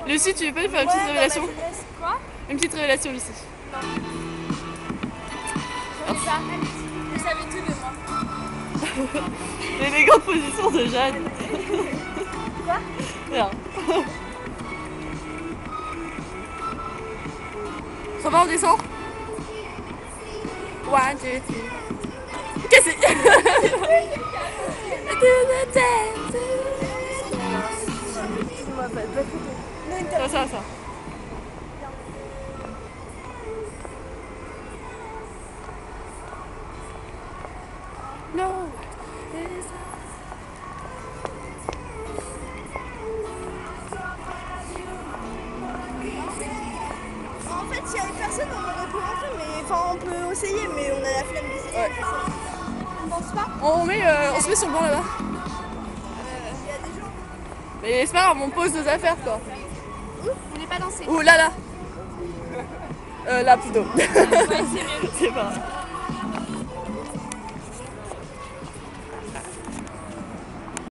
Lucie, tu veux pas nous faire une petite révélation? Quoi? Une petite révélation, Lucie. Non. Je sais pas. Vous savez tout de moi. L'élégante position de Jeanne. Quoi? Rien. Ça va, on descend? 1, 2, 3. Qu'est-ce que c'est? Ça. No. En fait, s'il y avait personne, on aurait pu rentrer, mais enfin, on peut essayer, mais on a la flemme d'essayer. Ouais. On pense pas? On se met sur le banc là-bas. Il y a des gens. Mais c'est pas grave, on pose nos affaires quoi. On n'est pas dansé. Ouh là. Là plutôt. Ouais, c'est mieux. C'est pas grave.